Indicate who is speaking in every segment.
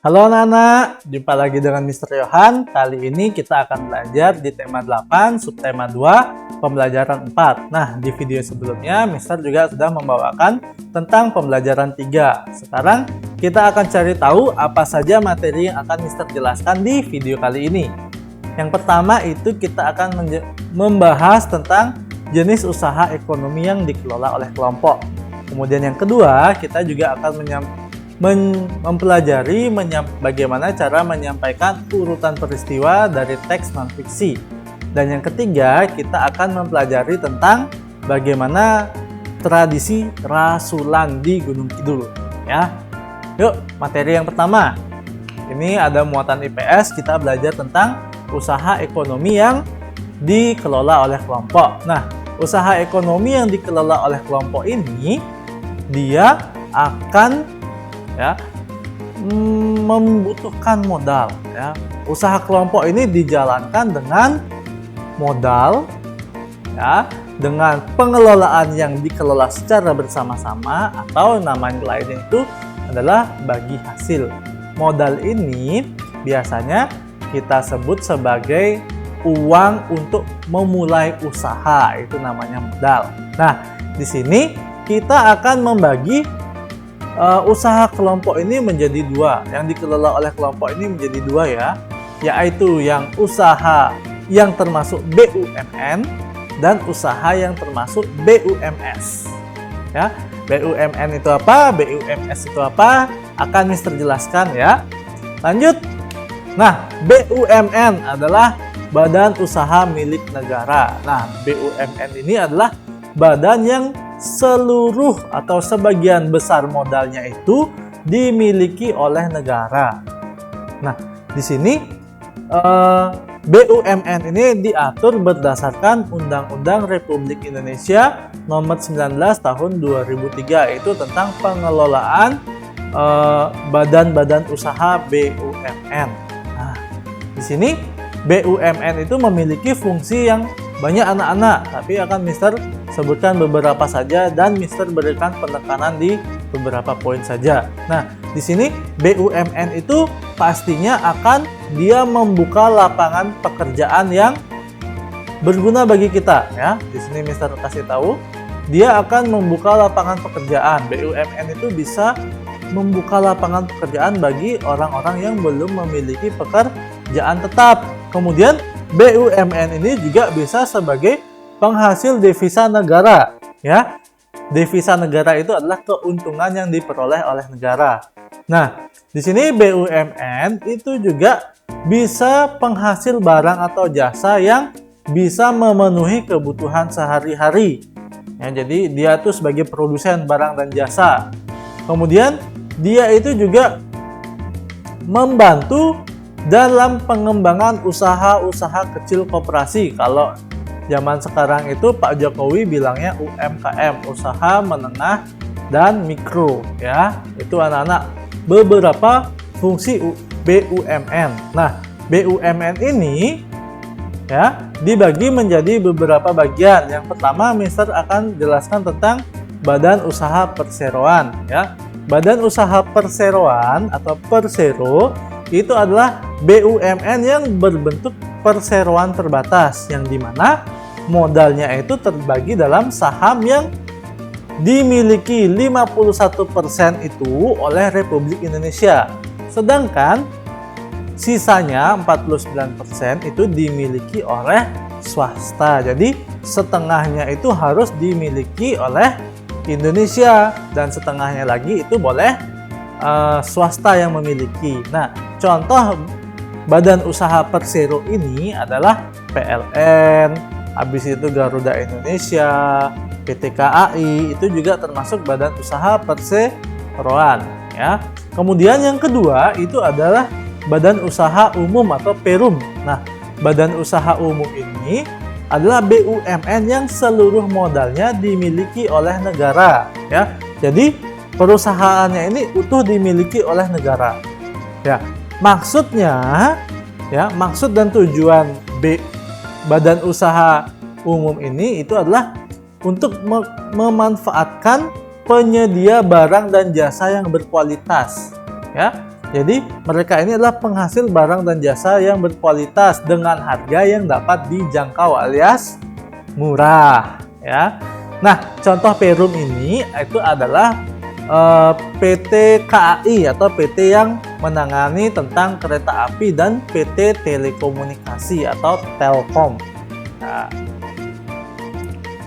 Speaker 1: Halo anak-anak, jumpa lagi dengan Mr. Yohan. Kali ini kita akan belajar di tema 8, subtema 2, pembelajaran 4. Nah, di video sebelumnya Mr. juga sudah membawakan tentang pembelajaran 3. Sekarang kita akan cari tahu apa saja materi yang akan Mr. jelaskan di video kali ini. Yang pertama itu kita akan membahas tentang jenis usaha ekonomi yang dikelola oleh kelompok. Kemudian yang kedua, kita juga akan mempelajari bagaimana cara menyampaikan urutan peristiwa dari teks non-fiksi. Dan yang ketiga, kita akan mempelajari tentang bagaimana tradisi rasulan di Gunung Kidul. Ya, yuk materi yang pertama. Ini ada muatan IPS, kita belajar tentang usaha ekonomi yang dikelola oleh kelompok. Nah, usaha ekonomi yang dikelola oleh kelompok ini, dia akan membutuhkan modal. Usaha kelompok ini dijalankan dengan modal, dengan pengelolaan yang dikelola secara bersama-sama, atau namanya lainnya itu adalah bagi hasil. Modal ini biasanya kita sebut sebagai uang untuk memulai usaha, itu namanya modal. Nah, di sini kita akan membagi usaha kelompok ini menjadi dua, yang dikelola oleh kelompok ini menjadi dua, yaitu yang usaha yang termasuk BUMN dan usaha yang termasuk BUMS. BUMN itu apa, BUMS itu apa, akan Mister jelaskan ya. Lanjut. Nah, BUMN adalah badan usaha milik negara. Nah, BUMN ini adalah badan yang seluruh atau sebagian besar modalnya itu dimiliki oleh negara. Nah, di sini BUMN ini diatur berdasarkan Undang-Undang Republik Indonesia Nomor 19 Tahun 2003, itu tentang pengelolaan badan-badan usaha BUMN. Nah, di sini BUMN itu memiliki fungsi yang banyak anak-anak, tapi akan Mister sebutkan beberapa saja dan Mister berikan penekanan di beberapa poin saja. Nah, di sini BUMN itu pastinya akan dia membuka lapangan pekerjaan yang berguna bagi kita, ya. Di sini Mister kasih tahu, dia akan membuka lapangan pekerjaan. BUMN itu bisa membuka lapangan pekerjaan bagi orang-orang yang belum memiliki pekerjaan tetap. Kemudian BUMN ini juga bisa sebagai penghasil devisa negara, ya. Devisa negara itu adalah keuntungan yang diperoleh oleh negara. Nah, di sini BUMN itu juga bisa penghasil barang atau jasa yang bisa memenuhi kebutuhan sehari-hari. Ya, jadi dia tuh sebagai produsen barang dan jasa. Kemudian dia itu juga membantu dalam pengembangan usaha-usaha kecil koperasi. Kalau zaman sekarang itu Pak Jokowi bilangnya UMKM, usaha menengah dan mikro, ya. Itu anak-anak beberapa fungsi BUMN. Nah, BUMN ini ya dibagi menjadi beberapa bagian. Yang pertama, Mister akan jelaskan tentang badan usaha perseroan, ya. Badan usaha perseroan atau persero itu adalah BUMN yang berbentuk perseroan terbatas, yang dimana modalnya itu terbagi dalam saham yang dimiliki 51% itu oleh Republik Indonesia, sedangkan sisanya 49% itu dimiliki oleh swasta. Jadi setengahnya itu harus dimiliki oleh Indonesia dan setengahnya lagi itu boleh swasta yang memiliki. Nah, contoh badan usaha persero ini adalah PLN, habis itu Garuda Indonesia, PT KAI, itu juga termasuk badan usaha perseroan, ya. Kemudian yang kedua itu adalah badan usaha umum atau Perum. Nah, badan usaha umum ini adalah BUMN yang seluruh modalnya dimiliki oleh negara, ya. Jadi perusahaannya ini utuh dimiliki oleh negara. Ya, maksudnya, ya, maksud dan tujuan badan usaha umum ini itu adalah untuk memanfaatkan penyedia barang dan jasa yang berkualitas, ya. Jadi mereka ini adalah penghasil barang dan jasa yang berkualitas dengan harga yang dapat dijangkau alias murah, ya. Nah, contoh Perum ini itu adalah PT KAI atau PT yang menangani tentang kereta api dan PT Telekomunikasi atau Telkom. Nah,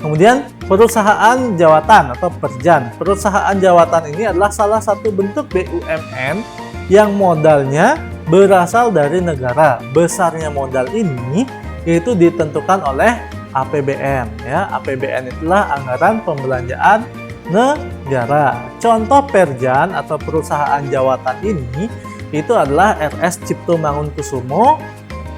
Speaker 1: kemudian perusahaan jawatan atau Perjan. Perusahaan jawatan ini adalah salah satu bentuk BUMN yang modalnya berasal dari negara. Besarnya modal ini itu ditentukan oleh APBN, ya. APBN itulah anggaran pembelanjaan negara. Contoh Perjan atau perusahaan jawatan ini itu adalah RS Cipto Mangunkusumo,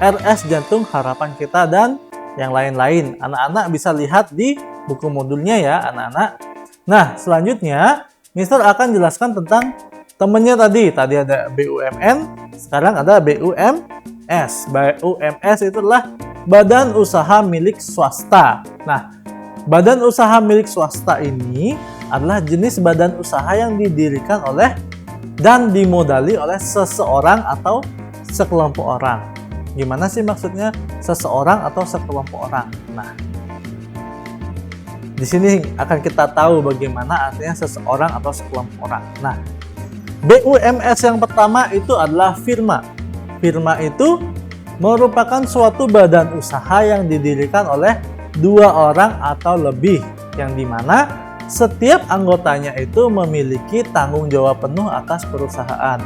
Speaker 1: RS Jantung Harapan Kita, dan yang lain-lain. Anak-anak bisa lihat di buku modulnya ya, anak-anak. Nah, selanjutnya Mister akan jelaskan tentang temennya tadi ada BUMN, sekarang ada BUMS. BUMS itu adalah badan usaha milik swasta. Nah, badan usaha milik swasta ini adalah jenis badan usaha yang didirikan oleh dan dimodali oleh seseorang atau sekelompok orang. Gimana sih maksudnya seseorang atau sekelompok orang? Nah, di sini akan kita tahu bagaimana artinya seseorang atau sekelompok orang. Nah, BUMS yang pertama itu adalah firma. Firma itu merupakan suatu badan usaha yang didirikan oleh dua orang atau lebih, yang dimana setiap anggotanya itu memiliki tanggung jawab penuh atas perusahaan.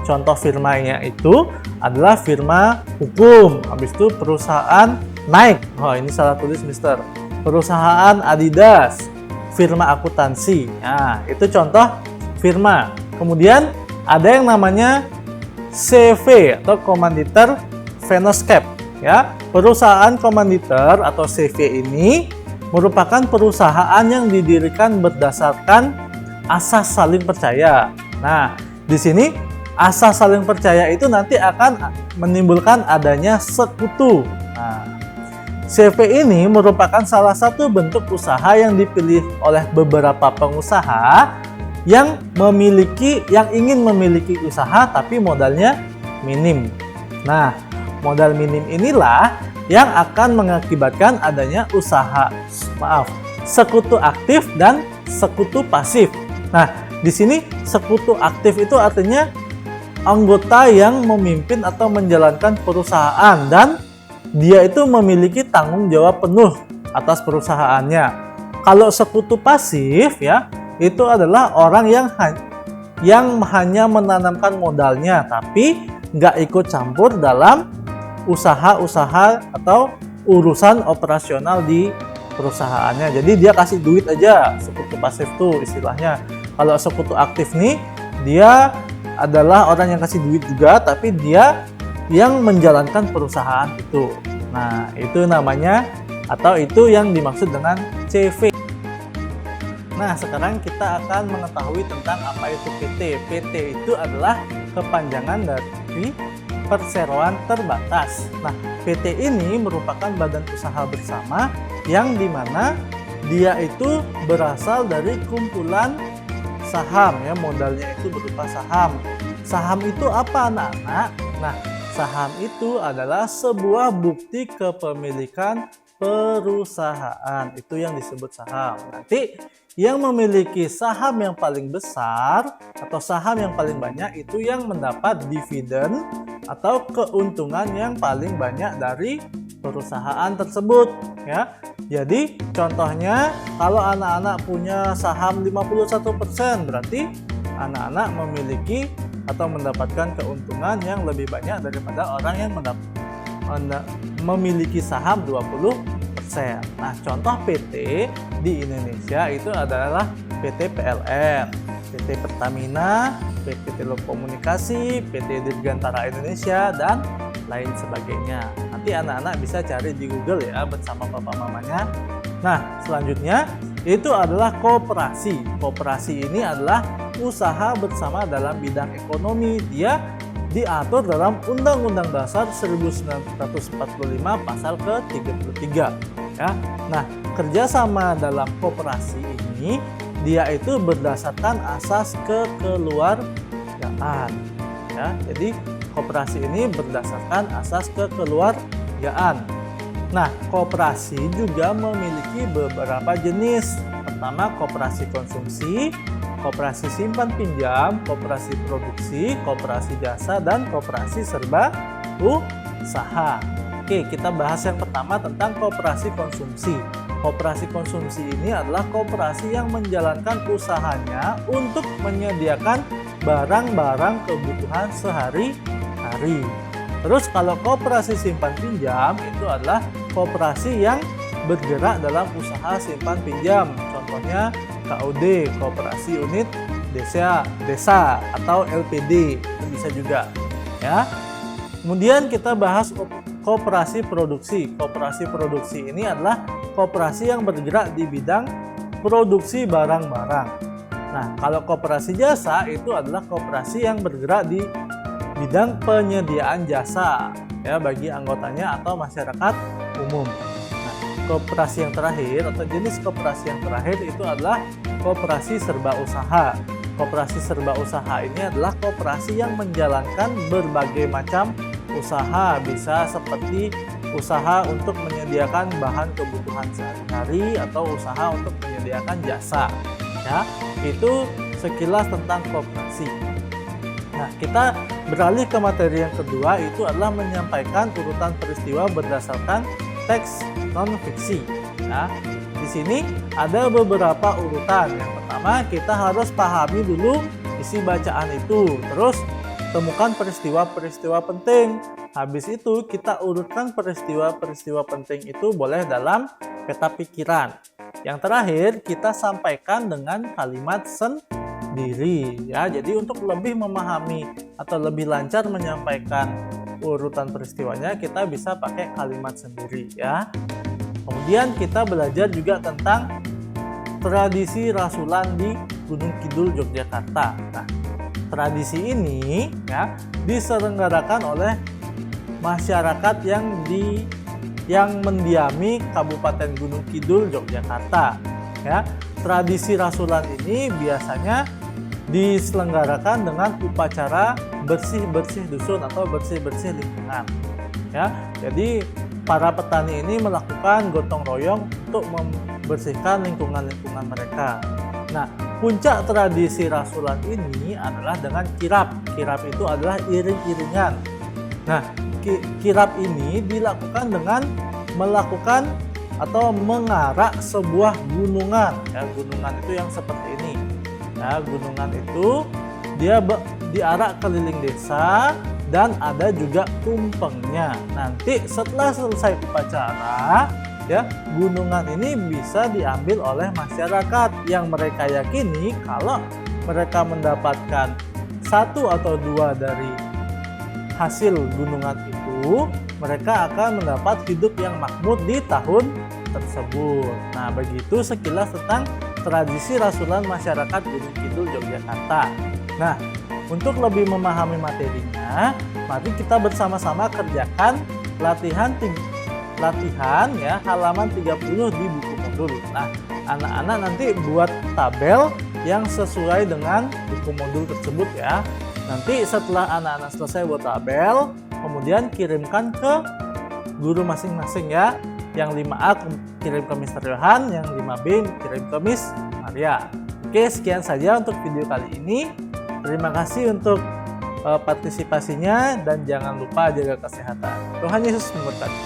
Speaker 1: Contoh firmanya itu adalah firma hukum, habis itu perusahaan Nike. Oh, ini salah tulis Mister. Perusahaan Adidas, firma akuntansi. Nah, itu contoh firma. Kemudian ada yang namanya CV atau komanditer Venoscape, ya. Perusahaan komanditer atau CV ini merupakan perusahaan yang didirikan berdasarkan asas saling percaya. Nah, di sini asas saling percaya itu nanti akan menimbulkan adanya sekutu. Nah, CV ini merupakan salah satu bentuk usaha yang dipilih oleh beberapa pengusaha yang ingin memiliki usaha tapi modalnya minim. Nah, modal minim inilah yang akan mengakibatkan adanya sekutu aktif dan sekutu pasif. Nah, di sini sekutu aktif itu artinya anggota yang memimpin atau menjalankan perusahaan dan dia itu memiliki tanggung jawab penuh atas perusahaannya. Kalau sekutu pasif ya, itu adalah orang yang hanya menanamkan modalnya tapi nggak ikut campur dalam usaha-usaha atau urusan operasional di perusahaannya. Jadi dia kasih duit aja, sekutu pasif tuh istilahnya. Kalau sekutu aktif nih, dia adalah orang yang kasih duit juga tapi dia yang menjalankan perusahaan itu. Nah, itu namanya atau itu yang dimaksud dengan CV. Nah, sekarang kita akan mengetahui tentang apa itu PT. PT itu adalah kepanjangan dari perseroan terbatas. Nah, PT ini merupakan badan usaha bersama yang dimana dia itu berasal dari kumpulan saham ya, modalnya itu berupa saham. Saham itu apa anak-anak? Nah, saham itu adalah sebuah bukti kepemilikan perusahaan, itu yang disebut saham. Nanti yang memiliki saham yang paling besar atau saham yang paling banyak itu yang mendapat dividen atau keuntungan yang paling banyak dari perusahaan tersebut ya. Jadi contohnya kalau anak-anak punya saham 51%, berarti anak-anak memiliki atau mendapatkan keuntungan yang lebih banyak daripada orang yang memiliki saham 20%. Nah, contoh PT di Indonesia itu adalah PT PLN, PT Pertamina, PT Telekomunikasi, PT Dirgantara Indonesia, dan lain sebagainya. Nanti anak-anak bisa cari di Google ya bersama papa mamanya. Nah, selanjutnya itu adalah koperasi. Koperasi ini adalah usaha bersama dalam bidang ekonomi. Dia diatur dalam Undang-Undang Dasar 1945 pasal ke-33 ya. Nah, kerjasama dalam koperasi ini dia itu berdasarkan asas kekeluargaan. Ya, jadi koperasi ini berdasarkan asas kekeluargaan. Nah, koperasi juga memiliki beberapa jenis. Pertama, koperasi konsumsi, koperasi simpan pinjam, koperasi produksi, koperasi jasa, dan koperasi serba usaha. Oke, kita bahas yang pertama tentang koperasi konsumsi. Koperasi konsumsi ini adalah koperasi yang menjalankan usahanya untuk menyediakan barang-barang kebutuhan sehari-hari. Terus kalau koperasi simpan pinjam itu adalah koperasi yang bergerak dalam usaha simpan pinjam. Contohnya KUD, Koperasi Unit Desa atau LPD, itu bisa juga ya. Kemudian kita bahas koperasi produksi. Koperasi produksi ini adalah koperasi yang bergerak di bidang produksi barang-barang. Nah, kalau koperasi jasa itu adalah koperasi yang bergerak di bidang penyediaan jasa ya bagi anggotanya atau masyarakat umum. Nah, koperasi yang terakhir atau jenis koperasi yang terakhir itu adalah koperasi serba usaha. Koperasi serba usaha ini adalah koperasi yang menjalankan berbagai macam usaha, bisa seperti usaha untuk menyediakan bahan kebutuhan sehari-hari atau usaha untuk menyediakan jasa. Ya, itu sekilas tentang koperasi. Nah, kita beralih ke materi yang kedua, itu adalah menyampaikan urutan peristiwa berdasarkan teks non-fiksi. Nah, di sini ada beberapa urutan. Yang pertama, kita harus pahami dulu isi bacaan itu. Terus, temukan peristiwa-peristiwa penting. Habis itu, kita urutkan peristiwa-peristiwa penting itu boleh dalam peta pikiran. Yang terakhir, kita sampaikan dengan kalimat sendiri ya. Jadi untuk lebih memahami atau lebih lancar menyampaikan urutan peristiwanya, kita bisa pakai kalimat sendiri ya. Kemudian kita belajar juga tentang tradisi rasulan di Gunung Kidul, Yogyakarta. Nah, tradisi ini ya diselenggarakan oleh masyarakat yang mendiami Kabupaten Gunung Kidul, Yogyakarta. Ya, tradisi rasulan ini biasanya diselenggarakan dengan upacara bersih-bersih dusun atau bersih-bersih lingkungan. Ya, jadi para petani ini melakukan gotong royong untuk membersihkan lingkungan-lingkungan mereka. Nah, puncak tradisi rasulan ini adalah dengan kirap. Kirap itu adalah iring-iringan. Nah, kirap ini dilakukan dengan melakukan atau mengarak sebuah gunungan. Ya, gunungan itu yang seperti ini. Ya, gunungan itu dia diarak keliling desa dan ada juga tumpengnya. Nanti setelah selesai upacara, ya, gunungan ini bisa diambil oleh masyarakat yang mereka yakini kalau mereka mendapatkan satu atau dua dari hasil gunungan itu, mereka akan mendapat hidup yang makmur di tahun tersebut. Nah, begitu sekilas tentang tradisi rasulan masyarakat Gunung Kidul, Yogyakarta. Nah, untuk lebih memahami materinya, mari kita bersama-sama kerjakan latihan ya halaman 30 di buku modul. Nah, anak-anak nanti buat tabel yang sesuai dengan buku modul tersebut ya. Nanti setelah anak-anak selesai buat tabel, kemudian kirimkan ke guru masing-masing ya. Yang 5A kirim ke Mr. Yohan, yang 5B kirim ke Miss Maria. Oke, sekian saja untuk video kali ini. Terima kasih untuk partisipasinya dan jangan lupa jaga kesehatan. Tuhan Yesus memberkati.